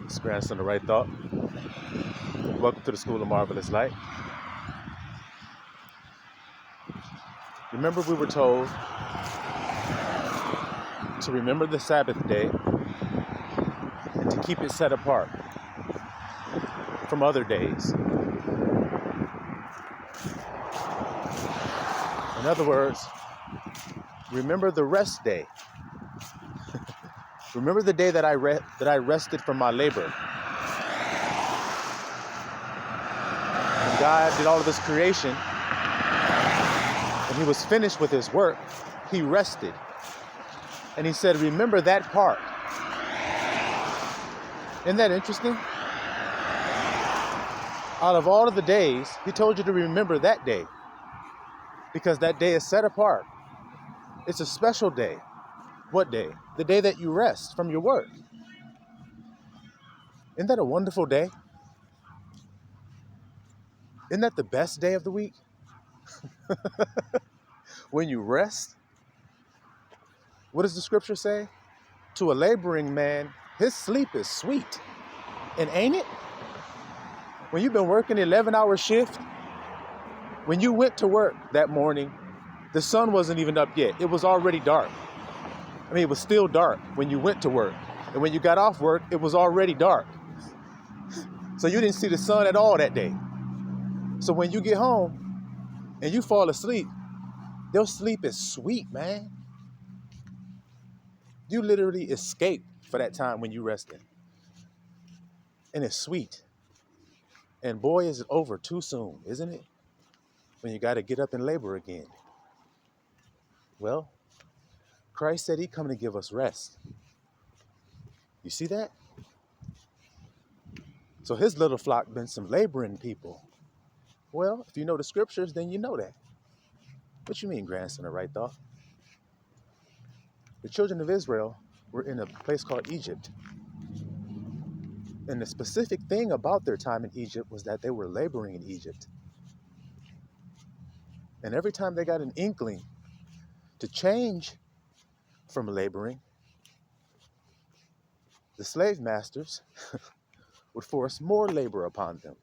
It's grandson of right thought. Welcome to the School of Marvelous Light. Remember, we were told to remember the Sabbath day and to keep it set apart from other days. In other words, remember the rest day. Remember the day that I rested from my labor. When God did all of His creation and He was finished with His work, He rested. And He said, remember that part. Isn't that interesting? Out of all of the days, He told you to remember that day. Because that day is set apart. It's a special day. What day? The day that you rest from your work. Isn't that a wonderful day? Isn't that the best day of the week? When you rest? What does the scripture say? To a laboring man, his sleep is sweet. And ain't it? When you've been working an 11-hour shift, when you went to work that morning, the sun wasn't even up yet. It was already dark. I mean, it was still dark when you went to work. And when you got off work, it was already dark. So you didn't see the sun at all that day. So when you get home and you fall asleep, your sleep is sweet, man. You literally escape for that time when you rested. And it's sweet. And boy, is it over too soon, isn't it? When you got to get up and labor again. Well, Christ said He'd come to give us rest. You see that? So His little flock been some laboring people. Well, if you know the scriptures, then you know that. What you mean, grandson of right thought? The children of Israel were in a place called Egypt. And the specific thing about their time in Egypt was that they were laboring in Egypt. And every time they got an inkling to change from laboring, the slave masters would force more labor upon them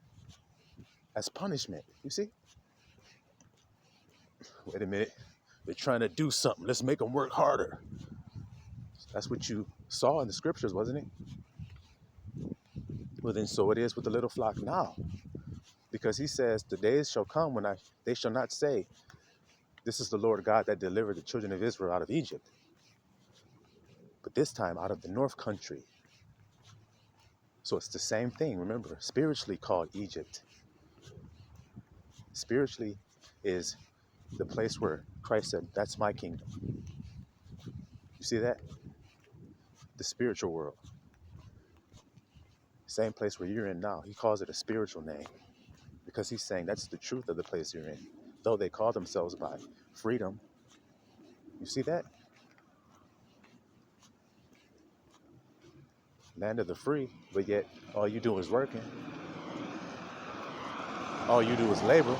as punishment. You see? Wait a minute. They're trying to do something. Let's make them work harder. That's what you saw in the scriptures, wasn't it? Well, then so it is with the little flock now. Because He says, the days shall come when they shall not say, this is the Lord God that delivered the children of Israel out of Egypt. But this time out of the north country. So it's the same thing, remember, spiritually called Egypt. Spiritually is the place where Christ said, that's my kingdom. You see that? The spiritual world. Same place where you're in now. He calls it a spiritual name because He's saying that's the truth of the place you're in. Though they call themselves by freedom. You see that? Land of the free, but yet all you do is working. All you do is labor.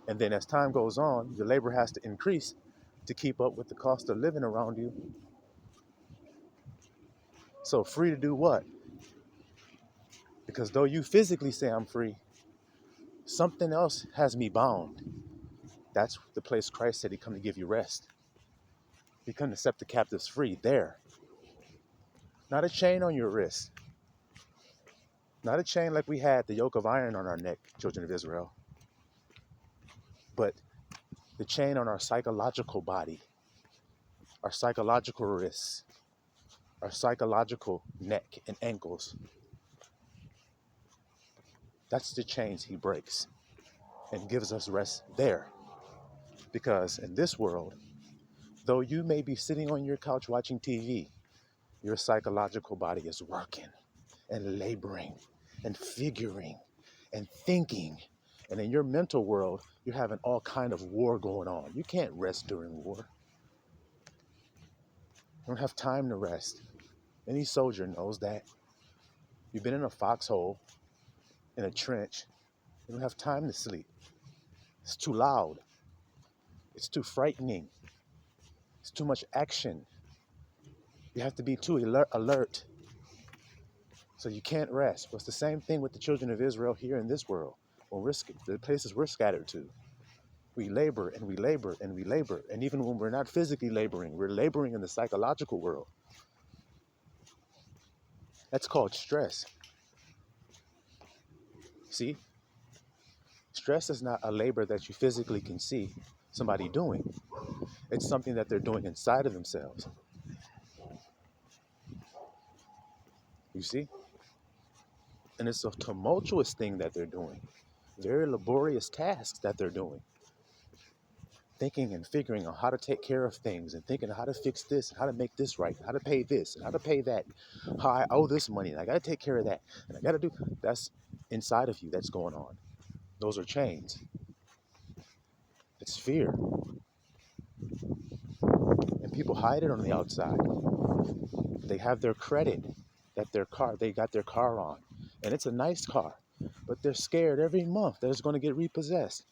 And then as time goes on, your labor has to increase to keep up with the cost of living around you. So free to do what? Because though you physically say I'm free, something else has me bound. That's the place Christ said He'd come to give you rest. He come to set the captives free there. Not a chain on your wrist. Not a chain like we had the yoke of iron on our neck, children of Israel. But the chain on our psychological body, our psychological wrists, our psychological neck and ankles. That's the chains He breaks and gives us rest there. Because in this world, though you may be sitting on your couch watching TV, your psychological body is working and laboring and figuring and thinking. And in your mental world, you're having all kind of war going on. You can't rest during war. You don't have time to rest. Any soldier knows that. You've been in a foxhole, in a trench. You don't have time to sleep. It's too loud. It's too frightening. It's too much action. You have to be too alert. So you can't rest. But it's the same thing with the children of Israel here in this world. When the places we're scattered to, we labor and we labor and we labor. And even when we're not physically laboring, we're laboring in the psychological world. That's called stress. See? Stress is not a labor that you physically can see somebody doing. It's something that they're doing inside of themselves. You see? And it's a tumultuous thing that they're doing. Very laborious tasks that they're doing. Thinking and figuring out how to take care of things and thinking how to fix this and how to make this right, and how to pay this and how to pay that, how I owe this money and I got to take care of that and I got to do. That's inside of you that's going on. Those are chains. It's fear. And people hide it on the outside. They have their credit that they got their car on. And it's a nice car. But they're scared every month that it's going to get repossessed.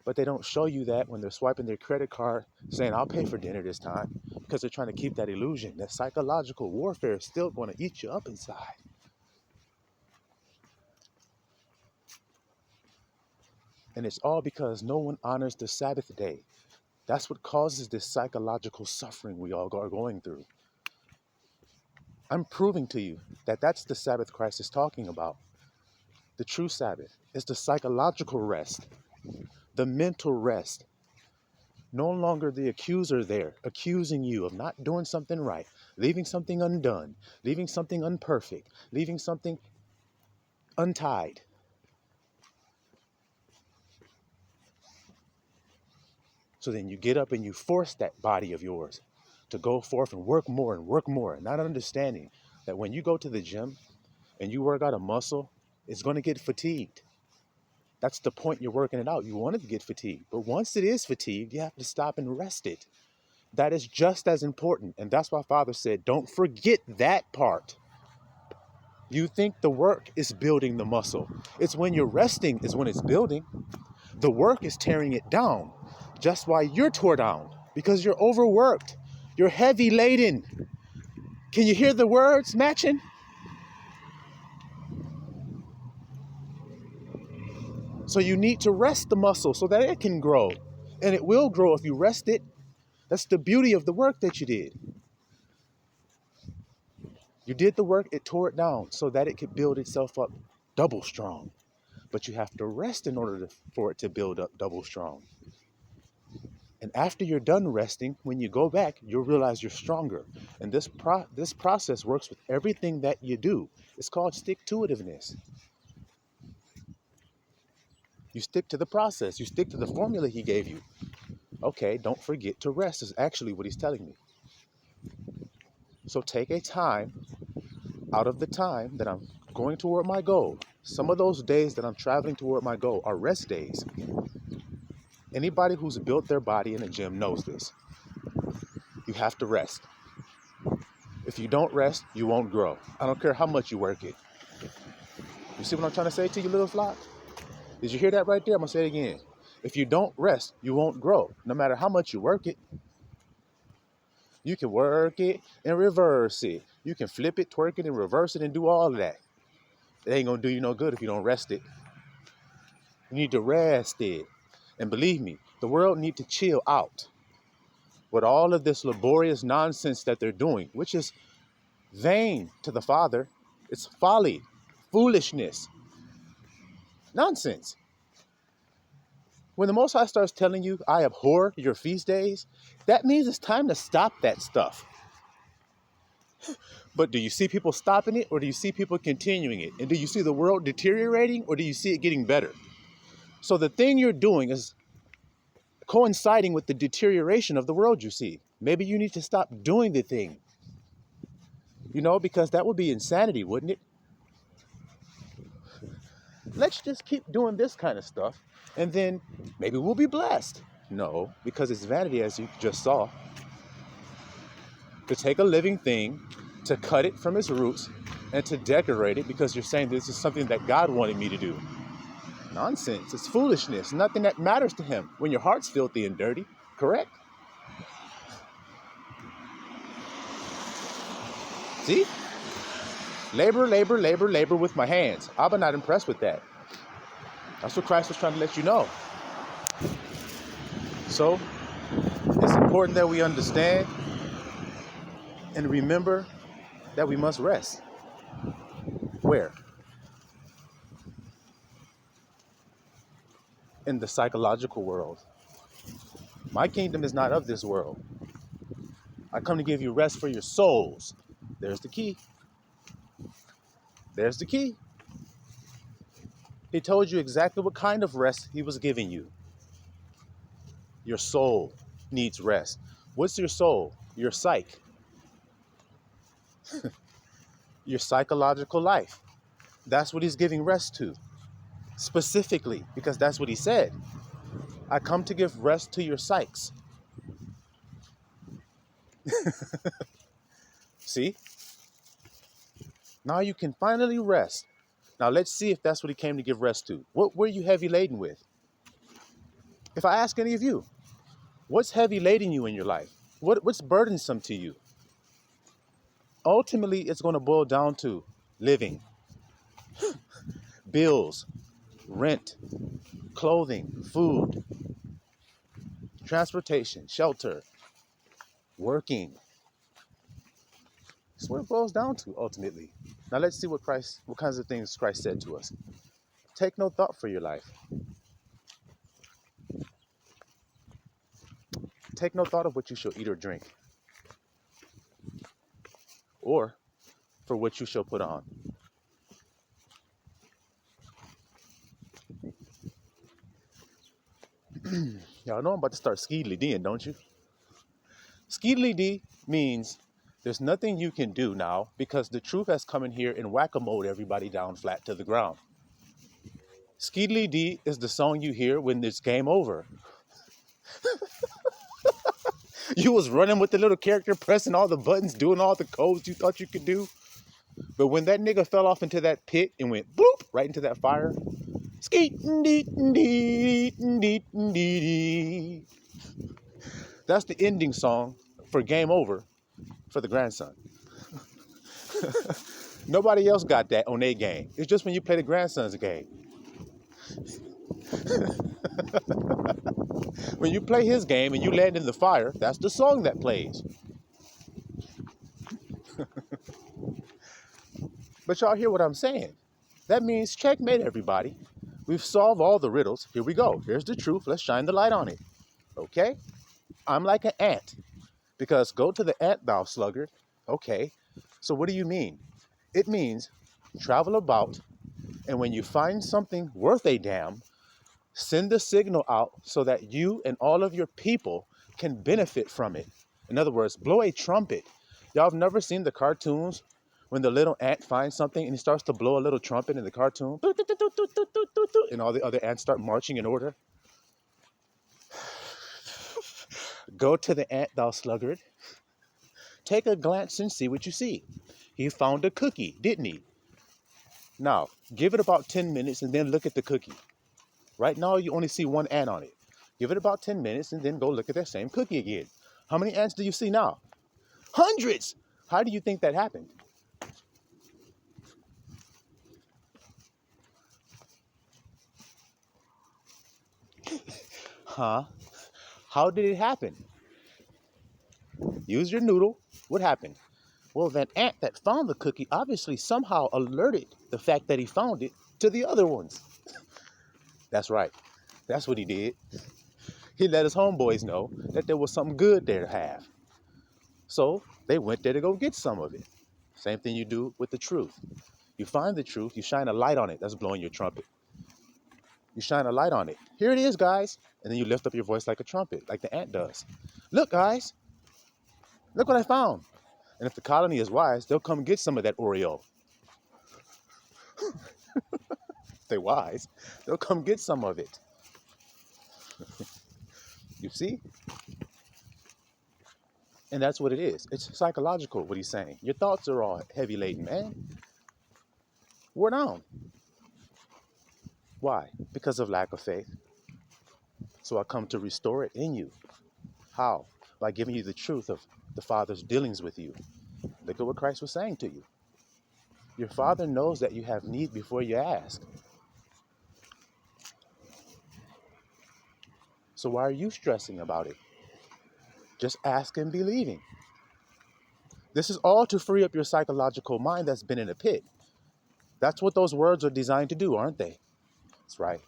But they don't show you that when they're swiping their credit card saying, I'll pay for dinner this time. Because they're trying to keep that illusion. That psychological warfare is still going to eat you up inside. And it's all because no one honors the Sabbath day. That's what causes this psychological suffering we all are going through. I'm proving to you that that's the Sabbath Christ is talking about. The true Sabbath is the psychological rest, the mental rest. No longer the accuser there accusing you of not doing something right, leaving something undone, leaving something imperfect, leaving something untied. So then you get up and you force that body of yours to go forth and work more, not understanding that when you go to the gym and you work out a muscle, it's going to get fatigued. That's the point you're working it out. You want it to get fatigued. But once it is fatigued, you have to stop and rest it. That is just as important. And that's why Father said, don't forget that part. You think the work is building the muscle. It's when you're resting is when it's building. The work is tearing it down. Just why you're tore down. Because you're overworked. You're heavy laden. Can you hear the words matching? So you need to rest the muscle so that it can grow. And it will grow if you rest it. That's the beauty of the work that you did. You did the work, it tore it down so that it could build itself up double strong. But you have to rest in order for it to build up double strong. And after you're done resting, when you go back, you'll realize you're stronger. And this process works with everything that you do. It's called stick-to-itiveness. You stick to the process. You stick to the formula he gave you. Okay, don't forget to rest is actually what he's telling me. So take a time out of the time that I'm going toward my goal. Some of those days that I'm traveling toward my goal are rest days. Anybody who's built their body in a gym knows this. You have to rest. If you don't rest, you won't grow. I don't care how much you work it. You see what I'm trying to say to you, little flock? Did you hear that right there? I'm going to say it again. If you don't rest, you won't grow, no matter how much you work it. You can work it and reverse it. You can flip it, twerk it, and reverse it and do all of that. It ain't going to do you no good if you don't rest it. You need to rest it. And believe me, the world needs to chill out with all of this laborious nonsense that they're doing, which is vain to the Father. It's folly, foolishness, nonsense. When the Most High starts telling you, I abhor your feast days, that means it's time to stop that stuff. But do you see people stopping it, or do you see people continuing it? And do you see the world deteriorating, or do you see it getting better? So the thing you're doing is coinciding with the deterioration of the world you see. Maybe you need to stop doing the thing. Because that would be insanity, wouldn't it? Let's just keep doing this kind of stuff, and then maybe we'll be blessed. No, because it's vanity, as you just saw. To take a living thing, to cut it from its roots, and to decorate it because you're saying this is something that God wanted me to do. Nonsense. It's foolishness. Nothing that matters to him when your heart's filthy and dirty. Correct? See? Labor, labor, labor, labor with my hands. Abba not impressed with that. That's what Christ was trying to let you know. So it's important that we understand and remember that we must rest. Where? In the psychological world. My kingdom is not of this world. I come to give you rest for your souls. There's the key. There's the key. He told you exactly what kind of rest he was giving you. Your soul needs rest. What's your soul? Your psyche. Your psychological life. That's what he's giving rest to. Specifically, because that's what he said. I come to give rest to your psyches. See? Now you can finally rest. Now let's see if that's what he came to give rest to. What were you heavy laden with? If I ask any of you, what's heavy laden you in your life? What's burdensome to you? Ultimately, it's going to boil down to living, bills, rent, clothing, food, transportation, shelter, working. That's what it boils down to ultimately. Now let's see what kinds of things Christ said to us. Take no thought for your life. Take no thought of what you shall eat or drink, or for what you shall put on. Y'all know I'm about to start skeedly D'ing, don't you? Skeedly D means there's nothing you can do now because the truth has come in here and whack-a-mole everybody down flat to the ground. Skeedly D is the song you hear when it's game over. You was running with the little character, pressing all the buttons, doing all the codes you thought you could do. But when that nigga fell off into that pit and went bloop right into that fire, skeet dee dee dee dee. That's the ending song for Game Over for the grandson. Nobody else got that on their game. It's just when you play the grandson's game. When you play his game and you land in the fire, that's the song that plays. But y'all hear what I'm saying? That means checkmate, everybody. We've solved all the riddles. Here we go. Here's the truth. Let's shine the light on it. Okay? I'm like an ant. Because go to the ant, thou sluggard. Okay. So what do you mean? It means travel about, and when you find something worth a damn, send the signal out so that you and all of your people can benefit from it. In other words, blow a trumpet. Y'all have never seen the cartoons when the little ant finds something and he starts to blow a little trumpet in the cartoon, and all the other ants start marching in order? Go to the ant, thou sluggard. Take a glance and see what you see. He found a cookie, didn't he? Now, give it about 10 minutes and then look at the cookie. Right now, you only see one ant on it. Give it about 10 minutes and then go look at that same cookie again. How many ants do you see now? Hundreds! How do you think that happened? Huh? How did it happen? Use your noodle. What happened? Well, that ant that found the cookie obviously somehow alerted the fact that he found it to the other ones. That's right. That's what he did. He let his homeboys know that there was something good there to have. So they went there to go get some of it. Same thing you do with the truth. You find the truth, you shine a light on it. That's blowing your trumpet. You shine a light on it. Here it is, guys. And then you lift up your voice like a trumpet, like the ant does. Look, guys. Look what I found. And if the colony is wise, they'll come get some of that Oreo. If they're wise, they'll come get some of it. You see? And that's what it is. It's psychological, what he's saying. Your thoughts are all heavy laden, man. We're down. Why? Because of lack of faith. So I come to restore it in you. How? By giving you the truth of the Father's dealings with you. Look at what Christ was saying to you. Your Father knows that you have need before you ask. So why are you stressing about it? Just ask and believing. This is all to free up your psychological mind that's been in a pit. That's what those words are designed to do, aren't they? That's right.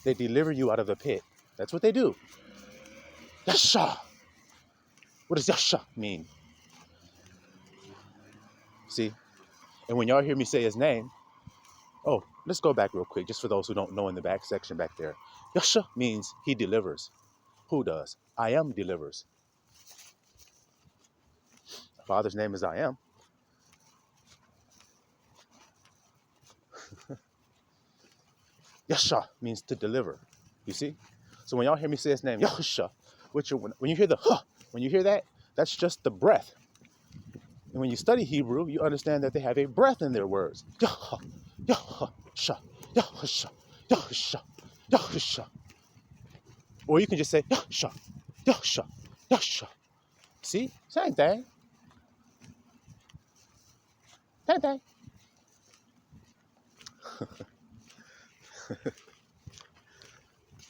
They deliver you out of the pit. That's what they do. Yasha. What does Yasha mean? See? And when y'all hear me say his name, oh, let's go back real quick, just for those who don't know in the back section back there. Yasha means he delivers. Who does? I am delivers. Father's name is I am. Yasha means to deliver. You see? So when y'all hear me say his name, Yasha, when you hear the huh, when you hear that, that's just the breath. And when you study Hebrew, you understand that they have a breath in their words. Yah, Yahusha, Yahusha, Yahusha, Yahusha. Or you can just say Yahusha, Yahusha, Yahusha. See? Same thing. Same thing.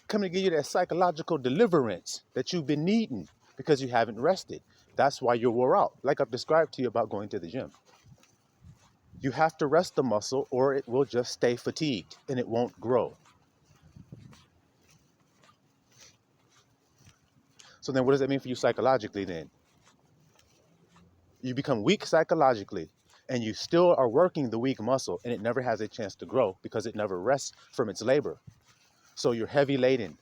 Coming to give you that psychological deliverance that you've been needing because you haven't rested. That's why you're wore out, like I've described to you about going to the gym. You have to rest the muscle or it will just stay fatigued and it won't grow. So then what does that mean for you psychologically then? You become weak psychologically and you still are working the weak muscle and it never has a chance to grow because it never rests from its labor. So you're heavy laden.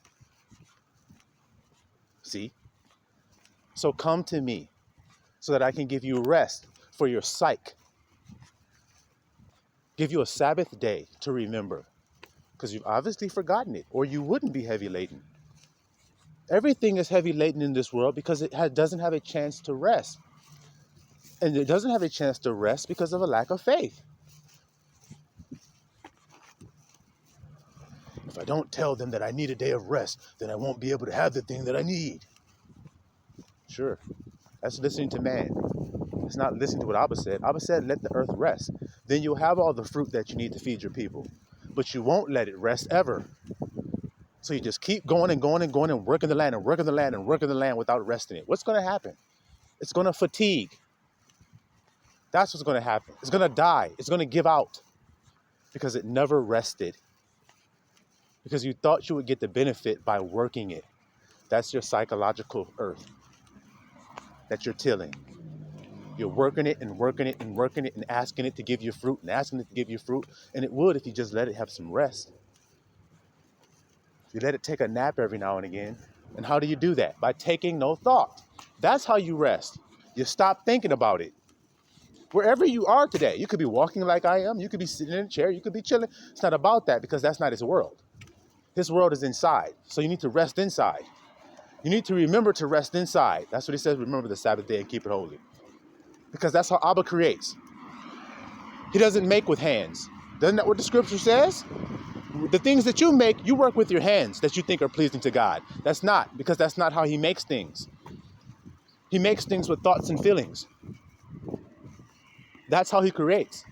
See? So come to me so that I can give you rest for your psyche. Give you a Sabbath day to remember because you've obviously forgotten it or you wouldn't be heavy laden. Everything is heavy laden in this world because it doesn't have a chance to rest. And it doesn't have a chance to rest because of a lack of faith. If I don't tell them that I need a day of rest, then I won't be able to have the thing that I need. Sure, that's listening to man. It's not listening to what Abba said. Abba said, let the earth rest. Then you'll have all the fruit that you need to feed your people. But you won't let it rest ever. So you just keep going and going and going and working the land and working the land and working the land without resting it. What's going to happen? It's going to fatigue. That's what's going to happen. It's going to die. It's going to give out because it never rested. Because you thought you would get the benefit by working it. That's your psychological earth that you're tilling. You're working it and working it and working it and asking it to give you fruit and asking it to give you fruit. And it would if you just let it have some rest. You let it take a nap every now and again. And how do you do that? By taking no thought. That's how you rest. You stop thinking about it. Wherever you are today, you could be walking like I am. You could be sitting in a chair. You could be chilling. It's not about that because that's not his world. His world is inside. So you need to rest inside. You need to remember to rest inside. That's what he says. Remember the Sabbath day and keep it holy. Because that's how Abba creates. He doesn't make with hands. Isn't that what the scripture says? The things that you make, you work with your hands that you think are pleasing to God. That's not, because that's not how he makes things. He makes things with thoughts and feelings. That's how he creates.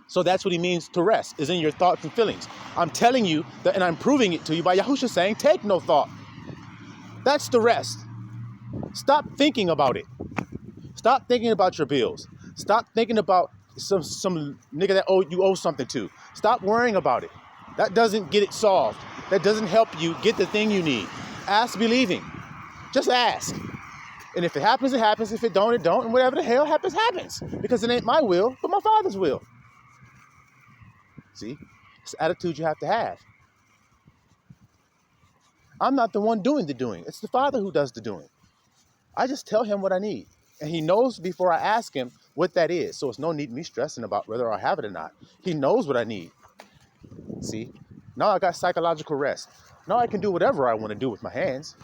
So that's what he means to rest, is in your thoughts and feelings. I'm telling you that, and I'm proving it to you by Yahushua saying, take no thought. That's the rest. Stop thinking about it. Stop thinking about your bills. Stop thinking about some nigga that you owe something to. Stop worrying about it. That doesn't get it solved. That doesn't help you get the thing you need. Ask believing. Just ask. And if it happens, it happens. If it don't, it don't. And whatever the hell happens, happens. Because it ain't my will, but my Father's will. See? It's the attitude you have to have. I'm not the one doing the doing. It's the Father who does the doing. I just tell him what I need. And he knows before I ask him what that is. So it's no need me stressing about whether I have it or not. He knows what I need. See? Now I got psychological rest. Now I can do whatever I want to do with my hands.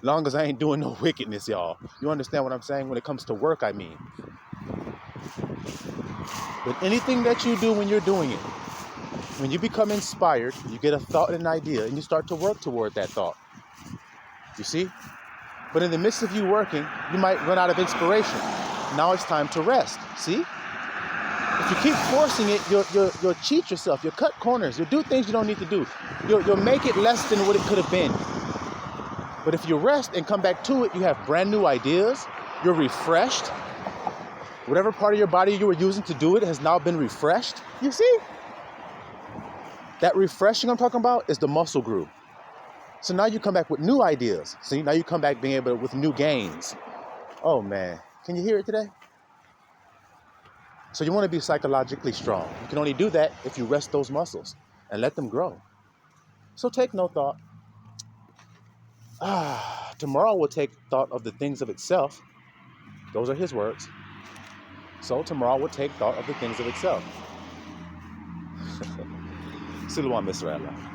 Long as I ain't doing no wickedness, y'all. You understand what I'm saying? When it comes to work, I mean. But anything that you do when you're doing it, when you become inspired, you get a thought and an idea, and you start to work toward that thought. You see? But in the midst of you working, you might run out of inspiration. Now it's time to rest. See? If you keep forcing it, you'll cheat yourself. You'll cut corners. You'll do things you don't need to do. You'll make it less than what it could have been. But if you rest and come back to it, you have brand new ideas. You're refreshed. Whatever part of your body you were using to do it has now been refreshed. You see? That refreshing I'm talking about is the muscle group. So now you come back with new ideas. So now you come back being able with new gains. Oh man, can you hear it today? So you want to be psychologically strong. You can only do that if you rest those muscles and let them grow. So take no thought. Tomorrow will take thought of the things of itself. Those are his words. So tomorrow will take thought of the things of itself. Silwan Misra Allah.